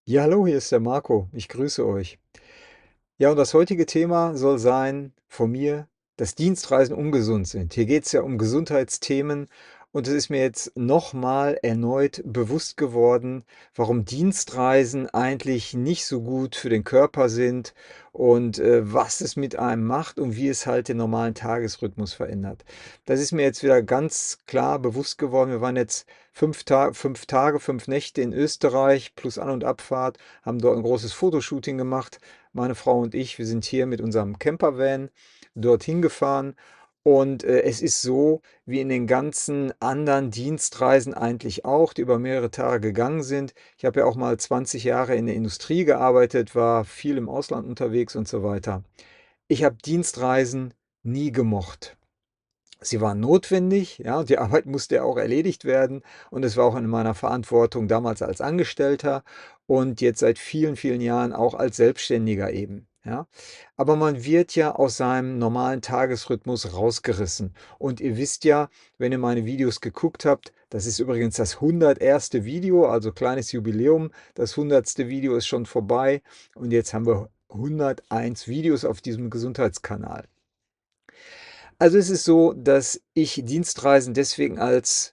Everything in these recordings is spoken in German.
Ja, hallo, hier ist der Marco. Ich grüße euch. Ja, und das heutige Thema soll sein von mir, dass Dienstreisen ungesund sind. Hier geht es ja um Gesundheitsthemen und es ist mir jetzt nochmal erneut bewusst geworden, warum Dienstreisen eigentlich nicht so gut für den Körper sind und was es mit einem macht und wie es halt den normalen Tagesrhythmus verändert. Das ist mir jetzt wieder ganz klar bewusst geworden. Wir waren jetzt 5 Tage, 5 Nächte in Österreich plus An- und Abfahrt, haben dort ein großes Fotoshooting gemacht. Meine Frau und ich, wir sind hier mit unserem Campervan dorthin gefahren und es ist so wie in den ganzen anderen Dienstreisen eigentlich auch, die über mehrere Tage gegangen sind. Ich habe ja auch mal 20 Jahre in der Industrie gearbeitet, war viel im Ausland unterwegs und so weiter. Ich habe Dienstreisen nie gemocht. Sie waren notwendig, ja, und die Arbeit musste ja auch erledigt werden und es war auch in meiner Verantwortung damals als Angestellter und jetzt seit vielen, vielen Jahren auch als Selbstständiger eben, ja. Aber man wird ja aus seinem normalen Tagesrhythmus rausgerissen. Und ihr wisst ja, wenn ihr meine Videos geguckt habt, das ist übrigens das 101. Video, also kleines Jubiläum. Das 100. Video ist schon vorbei und jetzt haben wir 101 Videos auf diesem Gesundheitskanal. Also es ist so, dass ich Dienstreisen deswegen als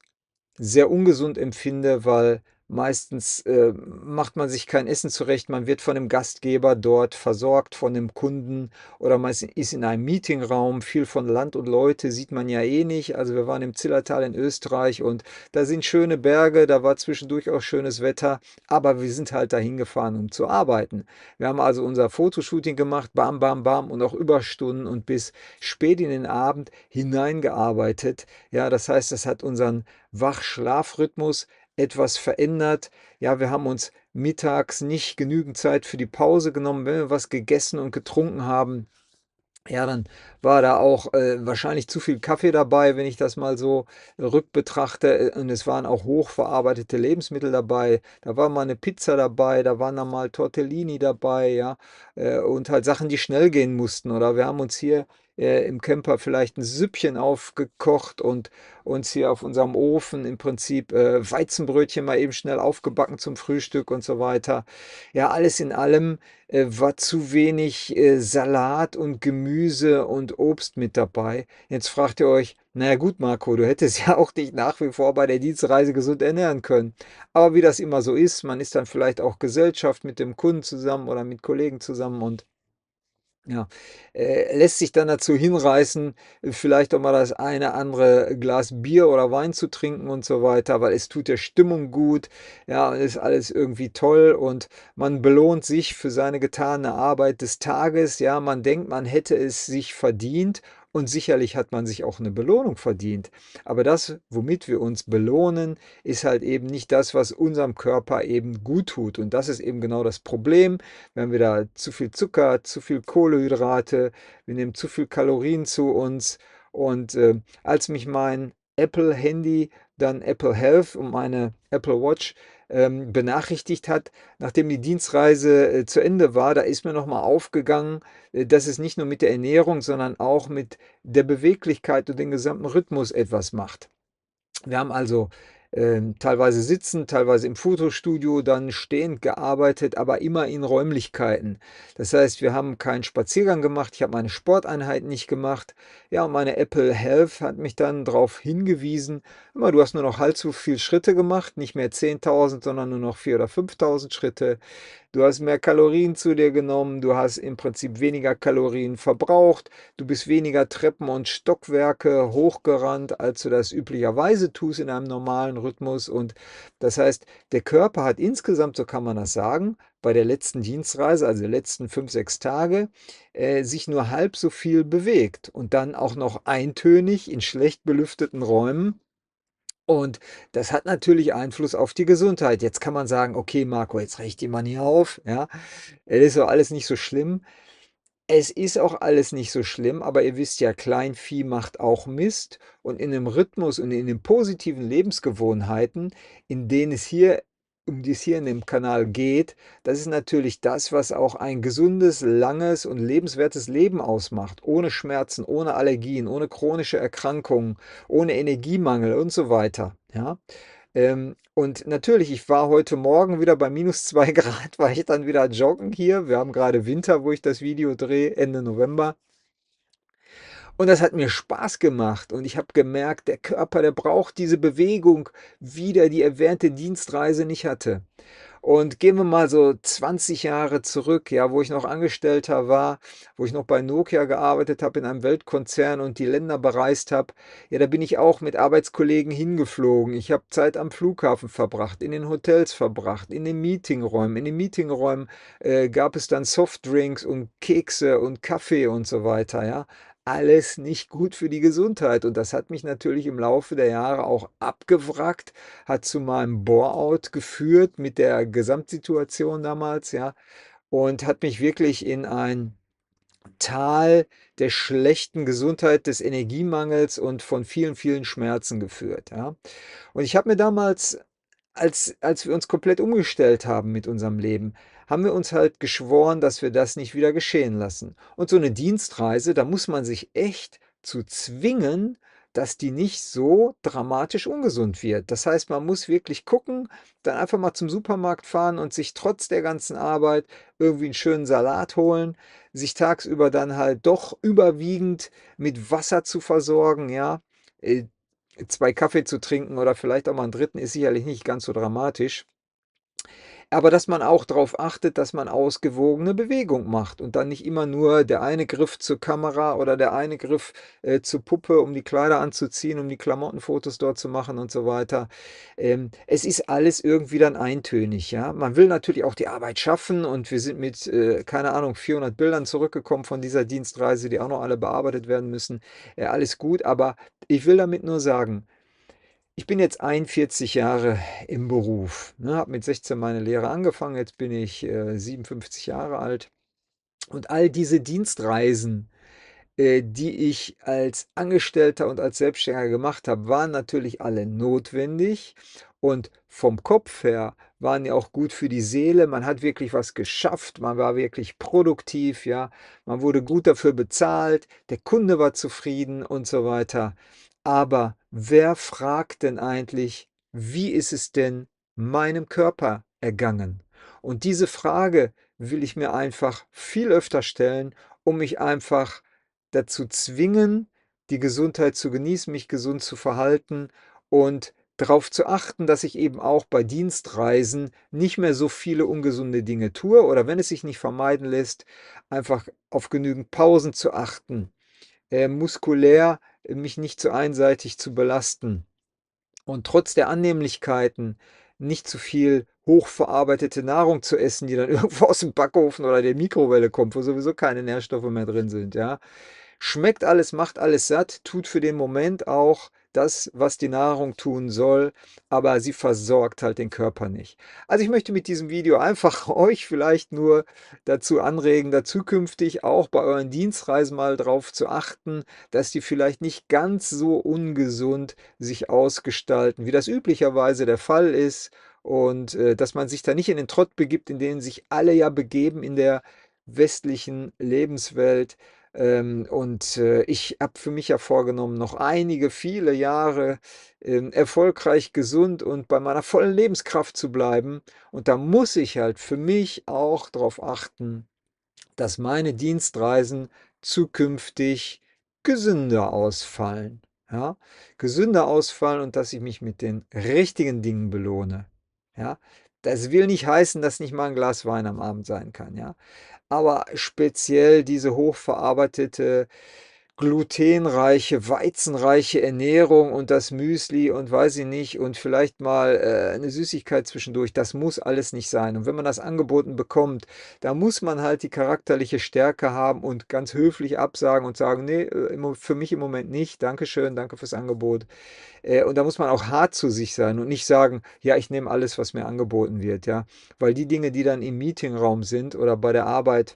sehr ungesund empfinde, weil meistens macht man sich kein Essen zurecht, man wird von dem Gastgeber dort versorgt, von dem Kunden oder man ist in einem Meetingraum. Viel von Land und Leute sieht man ja eh nicht. Also wir waren im Zillertal in Österreich und da sind schöne Berge, da war zwischendurch auch schönes Wetter, aber wir sind halt dahin gefahren, um zu arbeiten. Wir haben also unser Fotoshooting gemacht, bam, bam, bam und auch Überstunden und bis spät in den Abend hineingearbeitet. Ja, das heißt, das hat unseren Wach-Schlaf-Rhythmus etwas verändert. Ja, wir haben uns mittags nicht genügend Zeit für die Pause genommen. Wenn wir was gegessen und getrunken haben, ja, dann war da auch wahrscheinlich zu viel Kaffee dabei, wenn ich das mal so rückbetrachte. Und es waren auch hochverarbeitete Lebensmittel dabei. Da war mal eine Pizza dabei, da waren dann mal Tortellini dabei, ja, und halt Sachen, die schnell gehen mussten. Oder wir haben uns hier im Camper vielleicht ein Süppchen aufgekocht und uns hier auf unserem Ofen im Prinzip Weizenbrötchen mal eben schnell aufgebacken zum Frühstück und so weiter. Ja, alles in allem war zu wenig Salat und Gemüse und Obst mit dabei. Jetzt fragt ihr euch, naja gut, Marco, du hättest ja auch dich nach wie vor bei der Dienstreise gesund ernähren können. Aber wie das immer so ist, man ist dann vielleicht auch Gesellschaft mit dem Kunden zusammen oder mit Kollegen zusammen und ja, lässt sich dann dazu hinreißen, vielleicht auch mal das eine andere Glas Bier oder Wein zu trinken und so weiter, weil es tut der Stimmung gut, ja, und ist alles irgendwie toll und man belohnt sich für seine getane Arbeit des Tages, ja, man denkt, man hätte es sich verdient und sicherlich hat man sich auch eine Belohnung verdient. Aber das, womit wir uns belohnen, ist halt eben nicht das, was unserem Körper eben gut tut. Und das ist eben genau das Problem. Wir haben wieder zu viel Zucker, zu viel Kohlenhydrate, wir nehmen zu viel Kalorien zu uns. Und als mich mein Apple-Handy, dann Apple Health und meine Apple Watch benachrichtigt hat, nachdem die Dienstreise zu Ende war, da ist mir nochmal aufgegangen, dass es nicht nur mit der Ernährung, sondern auch mit der Beweglichkeit und dem gesamten Rhythmus etwas macht. Wir haben also teilweise sitzend, teilweise im Fotostudio, dann stehend gearbeitet, aber immer in Räumlichkeiten. Das heißt, wir haben keinen Spaziergang gemacht, ich habe meine Sporteinheit nicht gemacht. Ja, und meine Apple Health hat mich dann darauf hingewiesen, immer, du hast nur noch halb so viel Schritte gemacht, nicht mehr 10.000, sondern nur noch 4.000 oder 5.000 Schritte. Du hast mehr Kalorien zu dir genommen, du hast im Prinzip weniger Kalorien verbraucht, du bist weniger Treppen und Stockwerke hochgerannt, als du das üblicherweise tust in einem normalen Rhythmus. Und das heißt, der Körper hat insgesamt, so kann man das sagen, bei der letzten Dienstreise, also die letzten 5, 6 Tage, sich nur halb so viel bewegt und dann auch noch eintönig in schlecht belüfteten Räumen. Und das hat natürlich Einfluss auf die Gesundheit. Jetzt kann man sagen, okay, Marco, jetzt reg dich mal nicht auf, ja. Es ist doch alles nicht so schlimm. Es ist auch alles nicht so schlimm, aber ihr wisst ja, Kleinvieh macht auch Mist. Und in dem Rhythmus und in den positiven Lebensgewohnheiten, in denen es hier, um die es hier in dem Kanal geht, das ist natürlich das, was auch ein gesundes, langes und lebenswertes Leben ausmacht. Ohne Schmerzen, ohne Allergien, ohne chronische Erkrankungen, ohne Energiemangel und so weiter. Ja? Und natürlich, ich war heute Morgen wieder bei -2 Grad, war ich dann wieder joggen hier. Wir haben gerade Winter, wo ich das Video drehe, Ende November. Und das hat mir Spaß gemacht und ich habe gemerkt, der Körper, der braucht diese Bewegung, wie der die erwähnte Dienstreise nicht hatte. Und gehen wir mal so 20 Jahre zurück, ja, wo ich noch Angestellter war, wo ich noch bei Nokia gearbeitet habe in einem Weltkonzern und die Länder bereist habe. Ja, da bin ich auch mit Arbeitskollegen hingeflogen. Ich habe Zeit am Flughafen verbracht, in den Hotels verbracht, in den Meetingräumen. In den Meetingräumen gab es dann Softdrinks und Kekse und Kaffee und so weiter, ja. Alles nicht gut für die Gesundheit. Und das hat mich natürlich im Laufe der Jahre auch abgewrackt, hat zu meinem Bore-out geführt mit der Gesamtsituation damals, ja, und hat mich wirklich in ein Tal der schlechten Gesundheit, des Energiemangels und von vielen, vielen Schmerzen geführt, ja. Und ich habe mir damals, als wir uns komplett umgestellt haben mit unserem Leben, haben wir uns halt geschworen, dass wir das nicht wieder geschehen lassen. Und so eine Dienstreise, da muss man sich echt zu zwingen, dass die nicht so dramatisch ungesund wird. Das heißt, man muss wirklich gucken, dann einfach mal zum Supermarkt fahren und sich trotz der ganzen Arbeit irgendwie einen schönen Salat holen, sich tagsüber dann halt doch überwiegend mit Wasser zu versorgen, ja. Äh, 2 Kaffee zu trinken oder vielleicht auch mal 'n dritten ist sicherlich nicht ganz so dramatisch. Aber dass man auch darauf achtet, dass man ausgewogene Bewegung macht und dann nicht immer nur der eine Griff zur Kamera oder der eine Griff, zur Puppe, um die Kleider anzuziehen, um die Klamottenfotos dort zu machen und so weiter. Es ist alles irgendwie dann eintönig, ja. Man will natürlich auch die Arbeit schaffen und wir sind mit, keine Ahnung, 400 Bildern zurückgekommen von dieser Dienstreise, die auch noch alle bearbeitet werden müssen. Alles gut, aber ich will damit nur sagen, ich bin jetzt 41 Jahre im Beruf, ne, habe mit 16 meine Lehre angefangen, jetzt bin ich, 57 Jahre alt und all diese Dienstreisen, die ich als Angestellter und als Selbstständiger gemacht habe, waren natürlich alle notwendig und vom Kopf her waren ja auch gut für die Seele. Man hat wirklich was geschafft, man war wirklich produktiv, ja. Man wurde gut dafür bezahlt, der Kunde war zufrieden und so weiter. Aber wer fragt denn eigentlich: „Wie ist es denn meinem Körper ergangen?“ Und diese Frage will ich mir einfach viel öfter stellen, um mich einfach dazu zwingen, die Gesundheit zu genießen, mich gesund zu verhalten und darauf zu achten, dass ich eben auch bei Dienstreisen nicht mehr so viele ungesunde Dinge tue oder wenn es sich nicht vermeiden lässt, einfach auf genügend Pausen zu achten, muskulär mich nicht zu einseitig zu belasten und trotz der Annehmlichkeiten nicht zu viel hochverarbeitete Nahrung zu essen, die dann irgendwo aus dem Backofen oder der Mikrowelle kommt, wo sowieso keine Nährstoffe mehr drin sind, ja. Schmeckt alles, macht alles satt, tut für den Moment auch das, was die Nahrung tun soll, aber sie versorgt halt den Körper nicht. Also ich möchte mit diesem Video einfach euch vielleicht nur dazu anregen, da zukünftig auch bei euren Dienstreisen mal drauf zu achten, dass die vielleicht nicht ganz so ungesund sich ausgestalten, wie das üblicherweise der Fall ist und dass man sich da nicht in den Trott begibt, in den sich alle ja begeben in der westlichen Lebenswelt. Ich habe für mich ja vorgenommen, noch einige, viele Jahre erfolgreich, gesund und bei meiner vollen Lebenskraft zu bleiben. Und da muss ich halt für mich auch darauf achten, dass meine Dienstreisen zukünftig gesünder ausfallen. Ja, gesünder ausfallen und dass ich mich mit den richtigen Dingen belohne. Ja, das will nicht heißen, dass nicht mal ein Glas Wein am Abend sein kann. Ja, aber speziell diese hochverarbeitete, glutenreiche, weizenreiche Ernährung und das Müsli und weiß ich nicht und vielleicht mal, 'ne Süßigkeit zwischendurch, das muss alles nicht sein. Und wenn man das angeboten bekommt, da muss man halt die charakterliche Stärke haben und ganz höflich absagen und sagen: „Ne, für mich im Moment nicht. Dankeschön, danke fürs Angebot.“ Und da muss man auch hart zu sich sein und nicht sagen: „Ja, ich nehme alles, was mir angeboten wird“, ja? Weil die Dinge, die dann im Meetingraum sind oder bei der Arbeit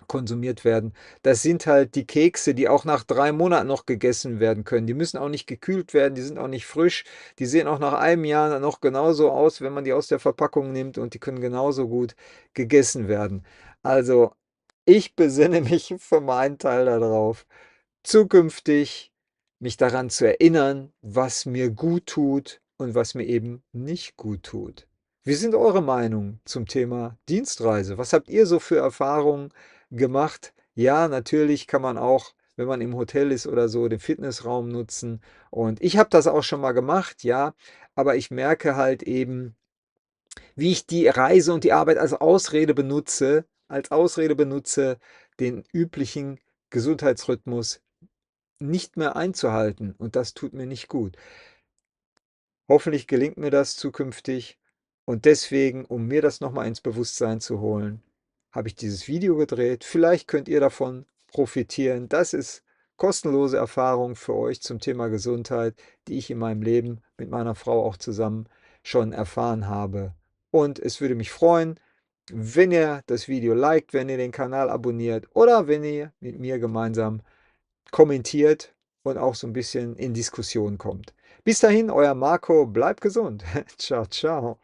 konsumiert werden, das sind halt die Kekse, die auch nach 3 Monaten noch gegessen werden können. Die müssen auch nicht gekühlt werden, die sind auch nicht frisch. Die sehen auch nach einem Jahr noch genauso aus, wenn man die aus der Verpackung nimmt und die können genauso gut gegessen werden. Also, ich besinne mich für meinen Teil darauf, zukünftig mich daran zu erinnern, was mir gut tut und was mir eben nicht gut tut. Wie sind eure Meinungen zum Thema Dienstreise? Was habt ihr so für Erfahrungen gemacht? Ja, natürlich kann man auch, wenn man im Hotel ist oder so, den Fitnessraum nutzen. Und ich habe das auch schon mal gemacht, ja, aber ich merke halt eben, wie ich die Reise und die Arbeit als Ausrede benutze, den üblichen Gesundheitsrhythmus nicht mehr einzuhalten. Und das tut mir nicht gut. Hoffentlich gelingt mir das zukünftig. Und deswegen, um mir das nochmal ins Bewusstsein zu holen, habe ich dieses Video gedreht. Vielleicht könnt ihr davon profitieren. Das ist kostenlose Erfahrung für euch zum Thema Gesundheit, die ich in meinem Leben mit meiner Frau auch zusammen schon erfahren habe. Und es würde mich freuen, wenn ihr das Video liked, wenn ihr den Kanal abonniert oder wenn ihr mit mir gemeinsam kommentiert und auch so ein bisschen in Diskussion kommt. Bis dahin, euer Marco, bleibt gesund. Ciao, ciao.